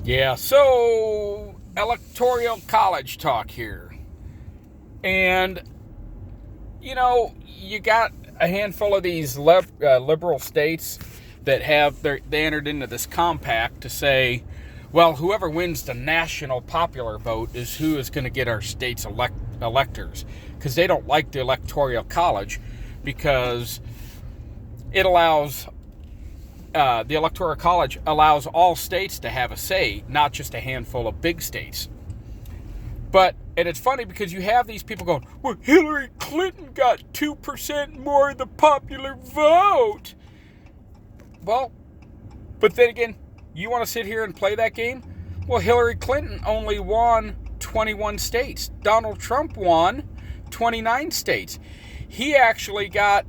Yeah, so electoral college talk here. And, you got a handful of these liberal states that they entered into this compact to say, well, whoever wins the national popular vote is who is going to get our state's electors. Because they don't like the electoral college because it allows the Electoral College allows all states to have a say, not just a handful of big states. And it's funny because you have these people going, well, Hillary Clinton got 2% more of the popular vote. Well, but then again, you want to sit here and play that game? Well, Hillary Clinton only won 21 states. Donald Trump won 29 states. He actually got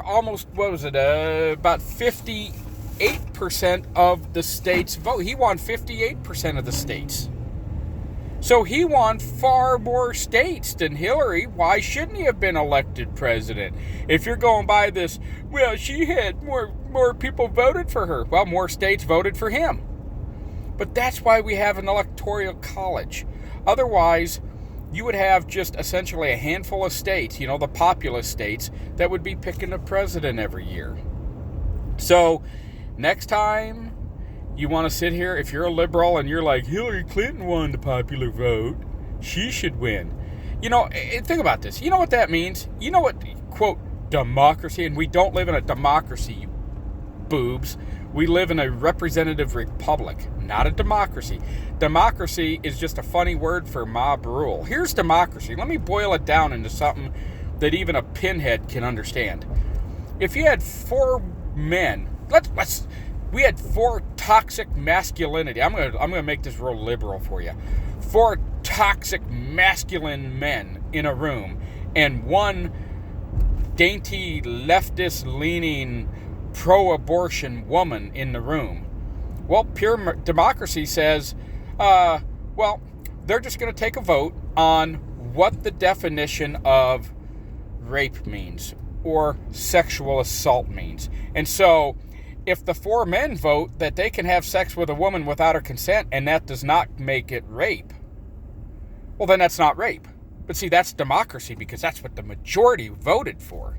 almost, about 58% of the states' vote. He won 58% of the states. So he won far more states than Hillary. Why shouldn't he have been elected president? If you're going by this, well, she had more people voted for her. Well, more states voted for him. But that's why we have an electoral college. Otherwise, you would have just essentially a handful of states, the populous states, that would be picking the president every year. So next time you want to sit here, if you're a liberal and you're like, Hillary Clinton won the popular vote, she should win. Think about this. You know what that means? You know what, quote, democracy, and we don't live in a democracy, you boobs. We live in a representative republic, not a democracy. Democracy is just a funny word for mob rule. Here's democracy. Let me boil it down into something that even a pinhead can understand. If you had four men, we had four toxic masculinity. I'm gonna make this real liberal for you. Four toxic masculine men in a room, and one dainty leftist-leaning pro-abortion woman in the room. Well, pure democracy says, they're just going to take a vote on what the definition of rape means or sexual assault means. And so if the four men vote that they can have sex with a woman without her consent and that does not make it rape, well, then that's not rape. But see, that's democracy because that's what the majority voted for.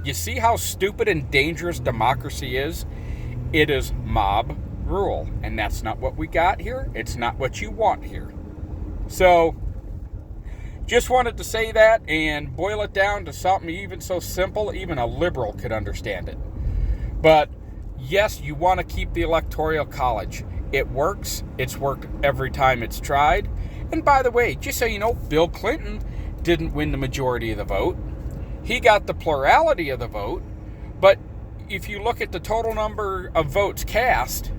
You see how stupid and dangerous democracy is? It is mob rule, and that's not what we got here. It's not what you want here. So, just wanted to say that and boil it down to something even so simple, even a liberal could understand it. But, yes, you want to keep the Electoral College. It works. It's worked every time it's tried. And by the way, just so you know, Bill Clinton didn't win the majority of the vote. He got the plurality of the vote, but if you look at the total number of votes cast,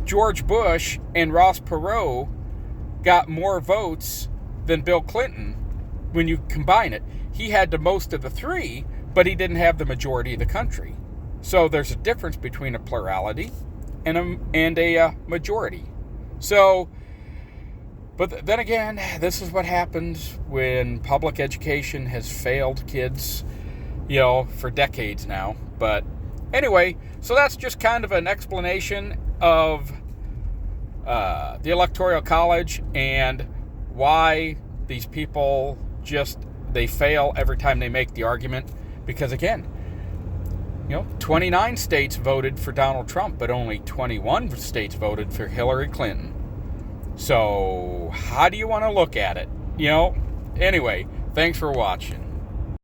George Bush and Ross Perot got more votes than Bill Clinton when you combine it. He had the most of the three, but he didn't have the majority of the country. So there's a difference between a plurality and a majority. So, but then again, this is what happens when public education has failed kids, for decades now. But anyway, so that's just kind of an explanation of the Electoral College and why these people they fail every time they make the argument. Because again, 29 states voted for Donald Trump, but only 21 states voted for Hillary Clinton. So, how do you want to look at it? Anyway, thanks for watching.